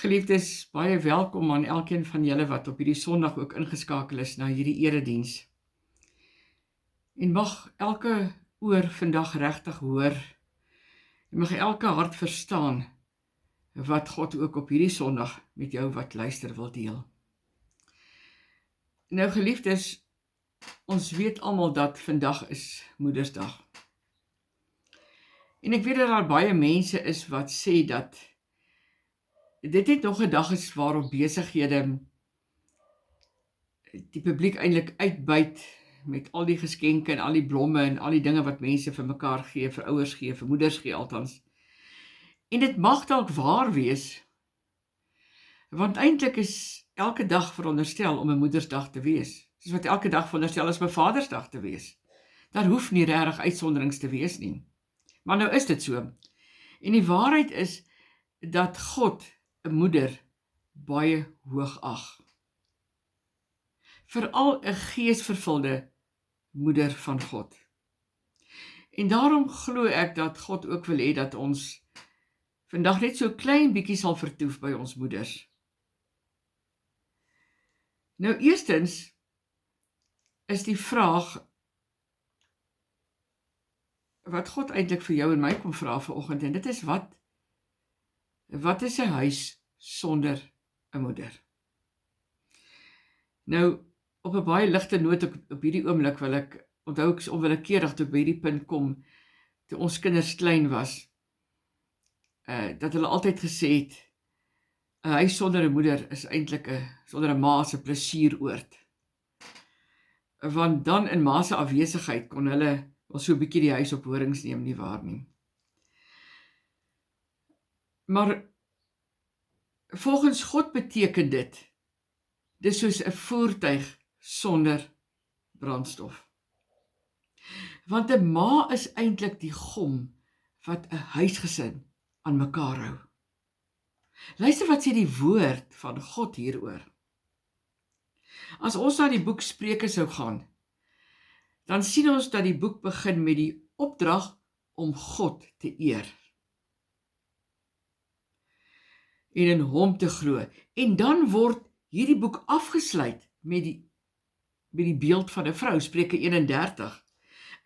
Geliefdes, baie welkom aan elkeen van julle wat op hierdie Sondag ook ingeskakel is na hierdie erediens. En mag elke oor vandag regtig hoor, en mag elke hart verstaan wat God ook op hierdie Sondag met jou wat luister wil deel. Nou geliefdes, ons weet almal dat vandag is Moedersdag. En ek weet dat daar baie mense is wat sê dat dit net nog 'n dag is waarop besighede die publiek eintlik uitbuit met al die geskenke en al die blomme en al die dinge wat mense vir mekaar gee, vir ouers gee, vir moeders gee althans. En dit mag dalk waar wees, want eintlik is elke dag veronderstel om 'n Moedersdag te wees, soos wat elke dag veronderstel is om 'n Vadersdag te wees. Daar hoef nie regtig uitsonderings te wees nie. Maar nou is dit so. En die waarheid is dat God 'n moeder baie hoog ag. Veral 'n geesvervulde moeder van God. En daarom glo ek dat God ook wil hê dat ons vandag net so klein bietjie sal vertoef by ons moeders. Nou eerstens is die vraag wat God eintlik vir jou en my kom vra vanoggend, en dit is wat is 'n huis sonder 'n moeder? Nou, op 'n baie ligte noot op hierdie oomblik wil ek onwillekeurig toe by hierdie punt kom, toe ons kinders klein was, dat hulle altyd gesê het, 'n huis sonder 'n moeder is eintlik sonder 'n ma se plesieroord. Want dan in ma se afwesigheid kon hulle wel so 'n bietjie die huis op horings neem, nie waar nie. Maar volgens God beteken dit, dis soos 'n voertuig sonder brandstof. Want 'n ma is eintlik die gom wat 'n huisgesin aan mekaar hou. Luister wat sê die woord van God hieroor. As ons na die boek Spreuke sou gaan, dan sien ons dat die boek begin met die opdrag om God te eer. En in hom te glo. En dan word hierdie boek afgesluit met die beeld van 'n vrou, Spreuke 31.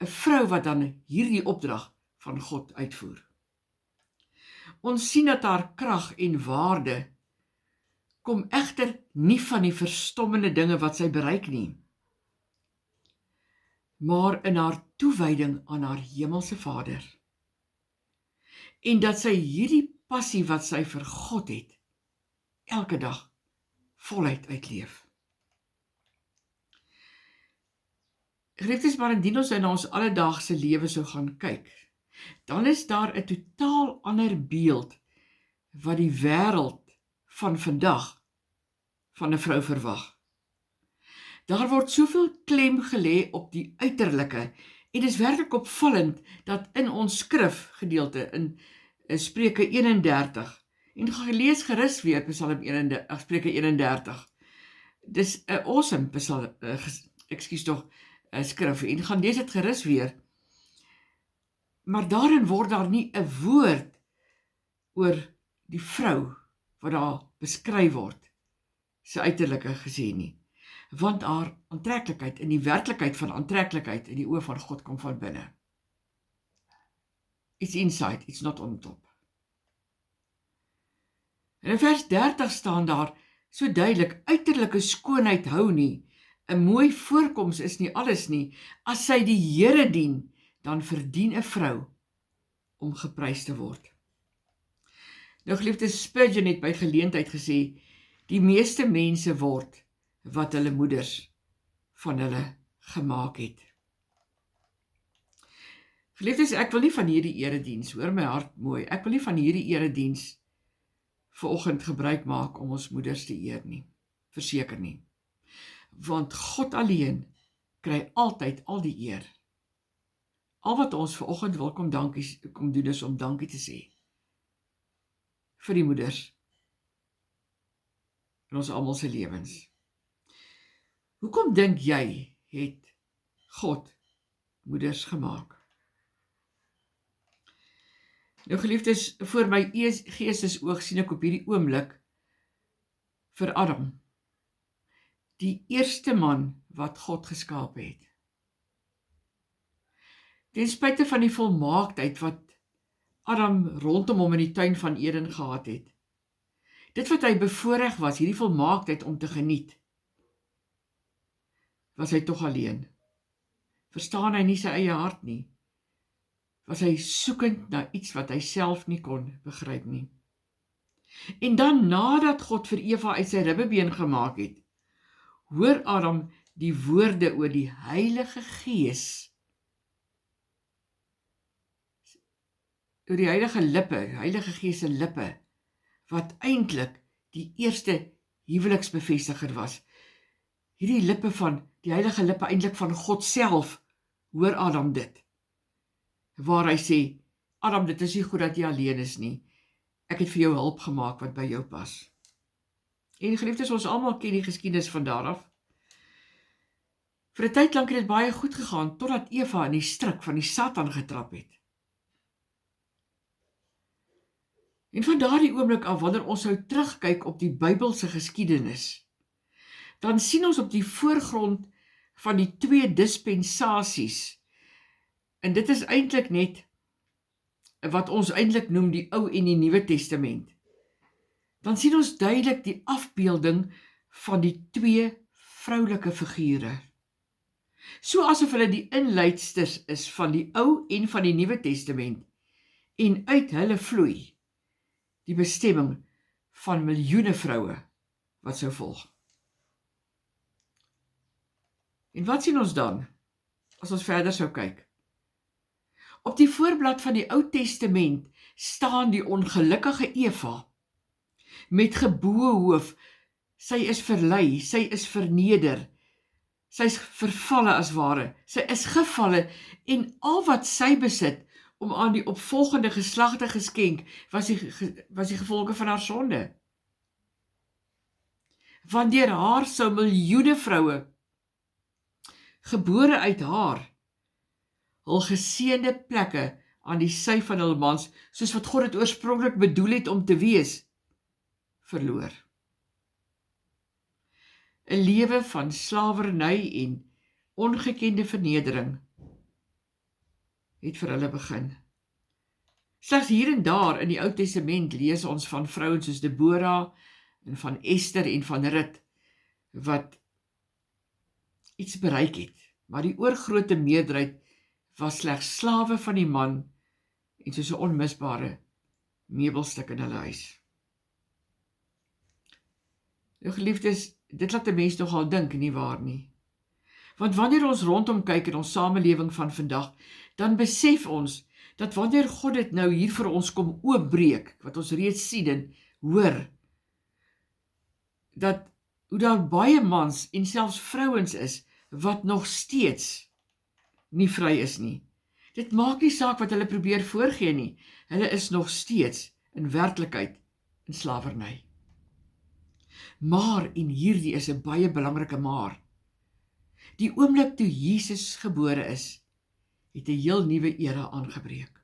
'n Vrou wat dan hierdie opdrag van God uitvoer. Ons sien dat haar krag en waarde kom egter nie van die verstommende dinge wat sy bereik nie, maar in haar toewyding aan haar hemelse Vader. En dat sy hierdie passie wat sy vir God het, elke dag voluit uitleef. Geliefdes, maar indien ons na ons alledaagse lewe sou gaan kyk, dan is daar 'n totaal ander beeld wat die wêreld van vandag van 'n vrou verwag. Daar word soveel klem gelê op die uiterlike, en dit is werklik opvallend dat in ons skrifgedeelte in Spreuke 31, en gelees gerus weer Spreuke 31. Dis 'n awesome skrif, en gaan lees dit gerus weer. Maar daarin word daar nie 'n woord oor die vrou wat daar beskryf word, sy uiterlike gesê nie. Want haar aantreklikheid, in die werklikheid van aantreklikheid in die oë van God kom van binne. It's inside, it's not on top. En in vers 30 staan daar so duidelik, uiterlike skoonheid hou nie, 'n mooi voorkoms is nie alles nie, as sy die Here dien, dan verdien 'n vrou om geprys te word. Nou geliefdes, Spurgeon het by geleentheid gesê, die meeste mense word wat hulle moeders van hulle gemaak het. Geliefdes, ek wil nie van hierdie erediens, hoor my hart mooi, ek wil nie van hierdie erediens vanoggend gebruik maak om ons moeders te eer nie, verseker nie. Want God alleen kry altyd al die eer. Al wat ons vanoggend wil kom doen is om dankie te sê vir die moeders in ons almal se lewens. Hoekom dink jy het God moeders gemaak? Nou geliefdes, voor my geestesoog sien ek op hierdie oomblik vir Adam, die eerste man wat God geskaap het. Ten spyte van die volmaaktheid wat Adam rondom hom in die tuin van Eden gehad het, dit wat hy bevoorreg was, hierdie volmaaktheid om te geniet, was hy tog alleen. Verstaan hy nie sy eie hart nie, was hy soekend na iets wat hy self nie kon begryp nie. En dan nadat God vir Eva uit sy ribbebeen gemaak het, hoor Adam die woorde oor die Heilige Gees, oor die Heilige lippe, Heilige Gees se lippe, wat eintlik die eerste huweliksbevestiger was. Hierdie lippe van, die heilige lippe eintlik van God self, hoor Adam dit. Waar hy sê, Adam, dit is nie goed dat jy alleen is nie. Ek het vir jou hulp gemaak wat by jou pas. En geliefdes, ons almal ken die geskiedenis van daar af. Vir 'n tyd lank het dit baie goed gegaan, totdat Eva in die struik van die Satan getrap het. En van daardie oomblik af, wanneer ons sou terugkyk op die Bybelse geskiedenis, dan sien ons op die voorgrond van die twee dispensasies, en dit is eintlik net wat ons eintlik noem die Ou en die Nuwe Testament, dan sien ons duidelik die afbeelding van die twee vroulike figure. So asof hulle die inleidsters is van die Ou en van die Nuwe Testament, en uit hulle vloei die bestemming van miljoene vroue wat sou volg. En wat sien ons dan, as ons verder sou kyk? Op die voorblad van die Ou Testament staan die ongelukkige Eva, met geboë hoof, sy is verlei, sy is verneder, sy is vervalle as ware, sy is gevalle, en al wat sy besit, om aan die opvolgende geslag te geskenk, was die gevolge van haar sonde. Want deur haar sou miljoene vroue, gebore uit haar, hul geseënde plekke aan die sy van hul mans, soos wat God het oorspronklik bedoel het om te wees, verloor. 'n lewe van slawerny en ongekende vernedering het vir hulle begin. Slegs hier en daar in die Ou Testament lees ons van vrouens soos Deborah en van Esther en van Rut wat iets bereik het, maar die oorgrote meerderheid was slegs slawe van die man en soos 'n onmisbare meubelstuk in hulle huis. Nou geliefdes, dit laat 'n mens nogal dink, nie waar nie? Want wanneer ons rondom kyk in ons samelewing van vandag, dan besef ons dat wanneer God dit nou hier vir ons kom oopbreek, wat ons reeds sien en hoor, dat hoe daar baie mans en selfs vrouens is, wat nog steeds nie vry is nie. Dit maak nie saak wat hulle probeer voorgee nie, hulle is nog steeds in werklikheid in slawerny. Maar, en hierdie is 'n baie belangrike maar, die oomblik toe Jesus gebore is, het 'n heel nuwe era aangebreek.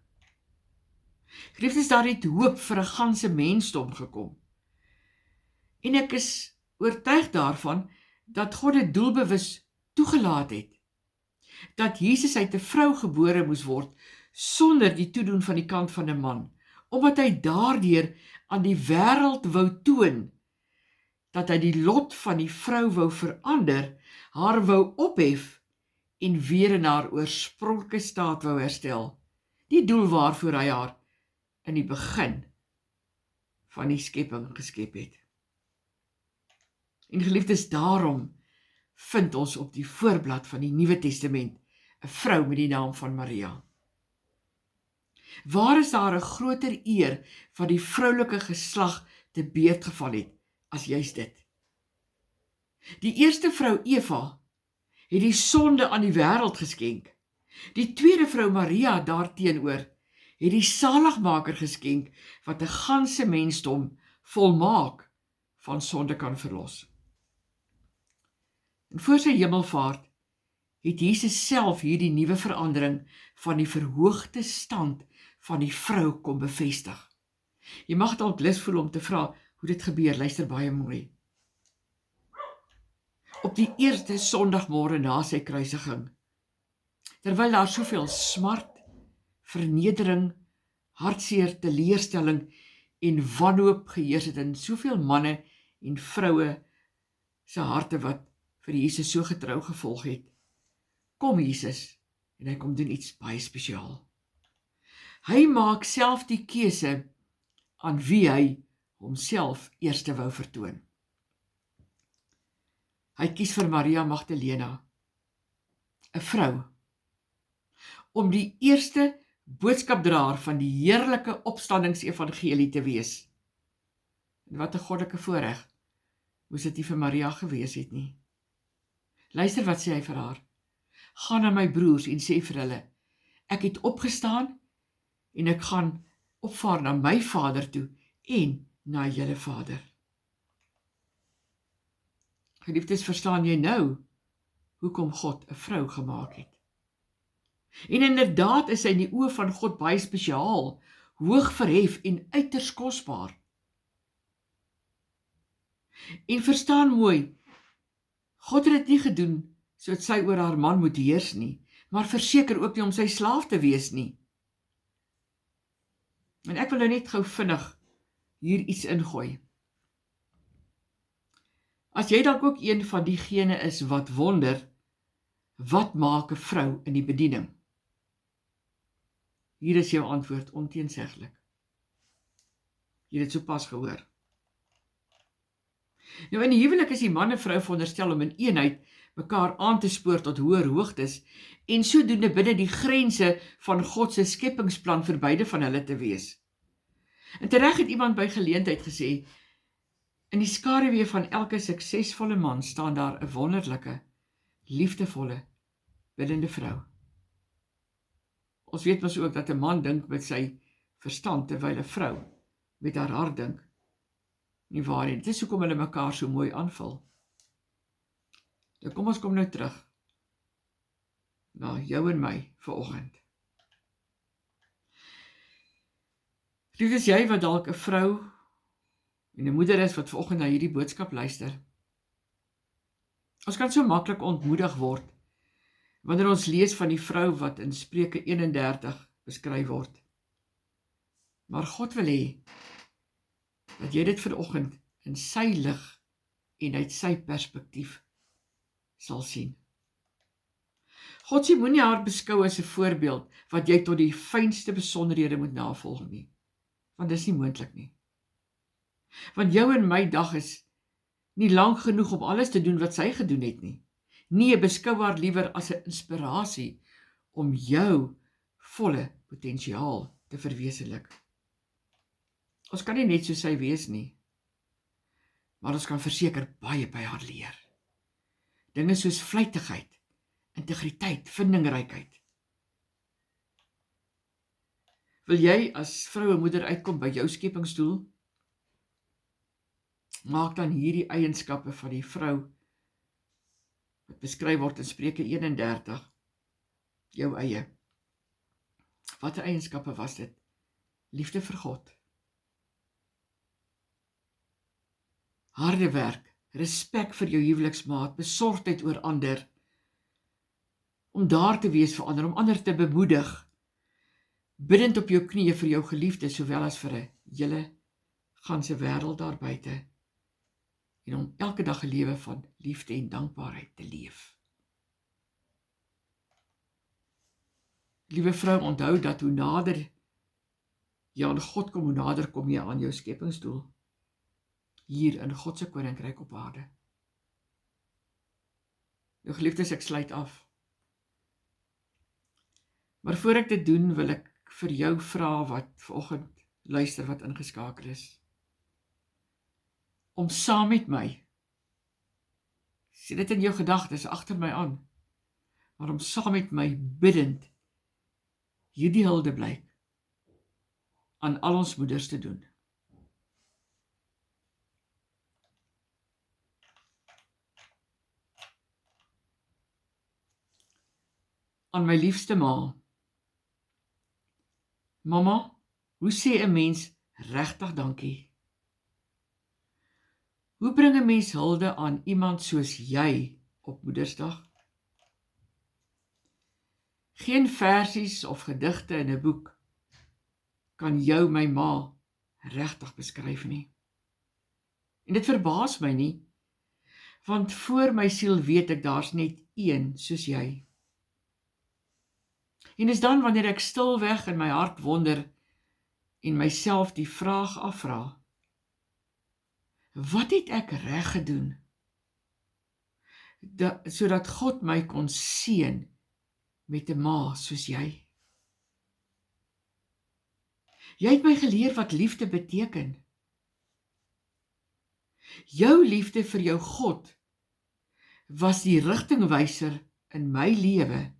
Geliefdes, daar het hoop vir 'n ganse mensdom gekom. En ek is oortuig daarvan, dat God dit doelbewus toegelaat het, dat Jesus uit 'n vrou gebore moes word, sonder die toedoen van die kant van 'n man, omdat hy daardeur aan die wêreld wou toon, dat hy die lot van die vrou wou verander, haar wou ophef, en weer in haar oorspronklike staat wou herstel, die doel waarvoor hy haar in die begin van die skepping geskep het. En geliefdes, daarom vind ons op die voorblad van die Nuwe Testament 'n vrou met die naam van Maria. Waar is daar 'n groter eer wat die vroulike geslag te beurt geval het, as juist dit? Die eerste vrou Eva het die sonde aan die wêreld geskenk. Die tweede vrou Maria daarteenoor het die saligmaker geskenk, wat 'n ganse mensdom volmaak van sonde kan verlos. En voor sy hemelvaart het Jesus self hierdie nuwe verandering van die verhoogde stand van die vrou kom bevestig. Jy mag dalk lus voel om te vra hoe dit gebeur, luister baie mooi. op die eerste Sondagmôre na sy kruisiging, terwyl daar soveel smart, vernedering, hartseer, teleurstelling en wanhoop geheers het in soveel manne en vroue se harte wat vir Jesus so getrou gevolg het, kom Jesus en hy kom doen iets baie spesiaal. Hy maak self die keuse aan wie hy homself eerste wou vertoon. Hy kies vir Maria Magdalena, 'n vrou, om die eerste boodskapdraer van die heerlike opstandingsevangelie te wees. En wat 'n goddelike voorreg, moes dit nie vir Maria gewees het nie. Luister wat sê hy vir haar. Gaan na my broers en sê vir hulle, ek het opgestaan en ek gaan opvaar na my Vader toe en na julle Vader. Geliefdes, verstaan jy nou hoekom God 'n vrou gemaak het? En inderdaad is sy in die oë van God baie spesiaal, hoog verhef en uiters kosbaar. En verstaan mooi, God het dit nie gedoen sodat sy oor haar man moet heers nie, maar verseker ook nie om sy slaaf te wees nie. En ek wil nou net gou vinnig hier iets ingooi. As jy dalk ook een van diegene is wat wonder, wat maak 'n vrou in die bediening? Hier is jou antwoord onteenseglik. Jy het dit sopas gehoor. Nou in die huwelik is die man en vrou veronderstel om in eenheid mekaar aan te spoor tot hoër hoogtes en sodoende binne die grense van God se skepingsplan vir beide van hulle te wees. En tereg het iemand by geleentheid gesê, in die skaduwee van elke suksesvolle man staan daar 'n wonderlike, liefdevolle, biddende vrou. Ons weet mos ook dat 'n man dink met sy verstand terwyl 'n vrou met haar hart dink. Nie waar nie, dit is hoekom hulle mekaar so mooi aanvul. Nou kom ons kom nou terug na jou en my vanoggend. Dit is jy wat dalk 'n vrou en 'n moeder is wat vanoggend na hierdie boodskap luister. Ons kan so maklik ontmoedig word wanneer ons lees van die vrou wat in Spreuke 31 beskryf word. Maar God wil hê dat jy dit vanoggend in sy lig en uit sy perspektief sal sien. God sê moenie haar beskou as 'n voorbeeld wat jy tot die fynste besonderhede moet navolg nie, want dis nie moontlik nie. Want jou en my dag is nie lank genoeg om alles te doen wat sy gedoen het nie. Nee, beskou haar liewer as 'n inspirasie om jou volle potensiaal te verwesenlik. Ons kan nie net so sy wees nie, maar ons kan verseker baie by haar leer. Dinge soos vlytigheid, integriteit, vindingrykheid. Wil jy as vrou en moeder uitkom by jou skepingsdoel? Maak dan hierdie eienskappe van die vrou wat beskryf word in Spreuke 31 jou eie. Watter eienskappe was dit? Liefde vir God, harde werk, respek vir jou huweliksmaat, besorgdheid oor ander, om daar te wees vir ander, om ander te bemoedig, bidend op jou knieë vir jou geliefde, sowel as vir 'n hele ganse wêreld daar buite, en om elke dag 'n lewe van liefde en dankbaarheid te leef. Liewe vrou, onthou dat hoe nader jy aan God kom, hoe nader kom jy aan jou skepingsdoel, hier in God se koninkryk op aarde. Nou geliefdes, ek sluit af. Maar voor ek dit doen, wil ek vir jou vra wat vanoggend luister, wat ingeskakel is, om saam met my, sê dit in jou gedagtes agter my aan, maar om saam met my bidend hierdie huldeblyk aan al ons moeders te doen. Aan my liefste ma. Mama, hoe sê 'n mens regtig dankie? Hoe bring 'n mens hulde aan iemand soos jy op Moedersdag? Geen versies of gedigte in 'n boek kan jou, my ma, regtig beskryf nie. En dit verbaas my nie, want voor my siel weet ek daar's net een soos jy. En is dan wanneer ek stilweg in my hart wonder en myself die vraag afvra: wat het ek reg gedoen sodat God my kon seën met 'n ma soos jy? Jy het my geleer wat liefde beteken. Jou liefde vir jou God was die rigtingwyser in my lewe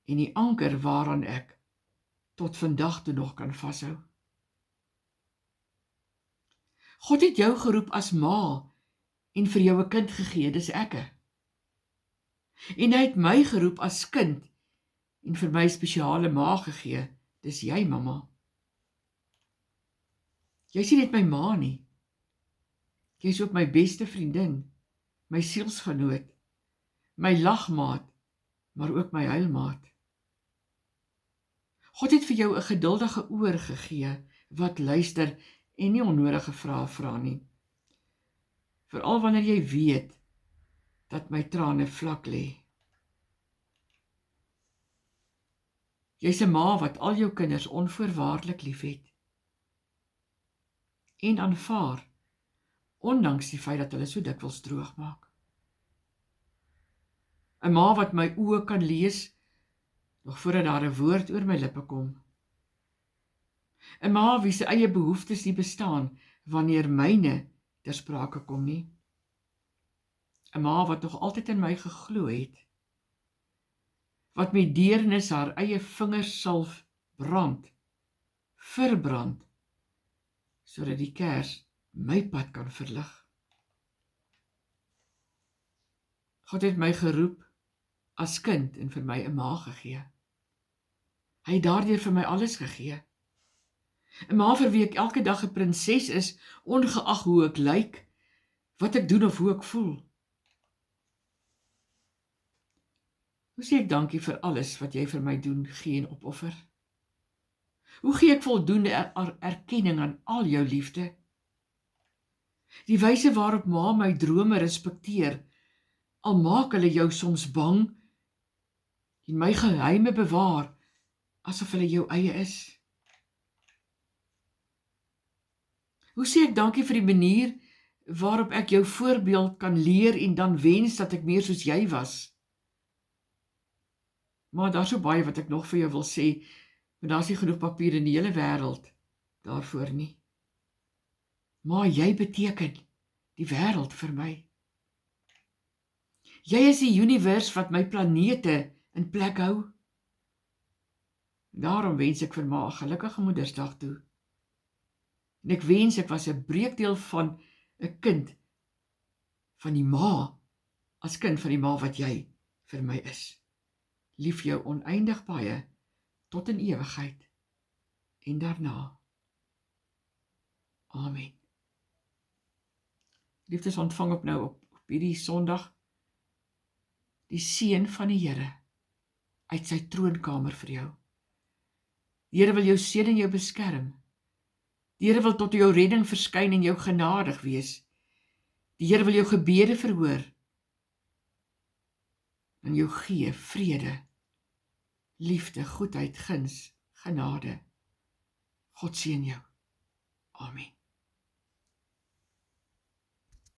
en die anker waaraan ek tot vandag toe nog kan vashou. God het jou geroep as ma en vir jou 'n kind gegee, dis ekke. En hy het my geroep as kind en vir my spesiale ma gegee, dis jy, mamma. Jy sien net my ma nie. Jy is ook my beste vriendin, my sielsgenoot, my lagmaat, maar ook my huilmaat. God het vir jou 'n geduldige oor gegee wat luister en nie onnodige vrae vra nie. Veral wanneer jy weet dat my trane vlak lê. Jy's 'n ma wat al jou kinders onvoorwaardelik liefhet en aanvaar, ondanks die feit dat hulle so dikwels droog maak. 'n Ma wat my oë kan lees nog voordat daar 'n woord oor my lippe kom. 'n Ma wie se eie behoeftes nie bestaan wanneer myne ter sprake kom nie. 'n Ma wat nog altyd in my geglo het. Wat met deernis haar eie vingers sal verbrand, sodat die kers my pad kan verlig. God het my geroep as kind en vir my 'n ma gegee. Hy het daardeur vir my alles gegee. 'n Ma vir wie ek elke dag 'n prinses is, ongeag hoe ek lyk, wat ek doen of hoe ek voel. Hoe sê ek dankie vir alles wat jy vir my doen, gee en opoffer? Hoe gee ek voldoende erkenning aan al jou liefde? Die wyse waarop ma my drome respekteer, al maak hulle jou soms bang en my geheime bewaar, asof hulle jou eie is. Hoe sê ek dankie vir die manier waarop ek jou voorbeeld kan leer en dan wens dat ek meer soos jy was? Maar daar's so baie wat ek nog vir jou wil sê, maar daar's nie genoeg papier in die hele wêreld daarvoor nie. Maar jy beteken die wêreld vir my. Jy is die univers wat my planete in plek hou. Daarom wens ek vir ma 'n gelukkige Moedersdag toe. En ek wens ek was 'n breekdeel van 'n kind van die ma, as kind van die ma wat jy vir my is. Lief jou oneindig baie, tot in ewigheid en daarna. Amen. Liefdes, ontvang op nou op hierdie Sondag die seën van die Here uit sy troonkamer vir jou. Die Here wil jou seën en jou beskerm. Die Here wil tot jou redding verskyn en jou genadig wees. Die Here wil jou gebede verhoor en jou gee vrede, liefde, goedheid, guns, genade. God seën jou. Amen.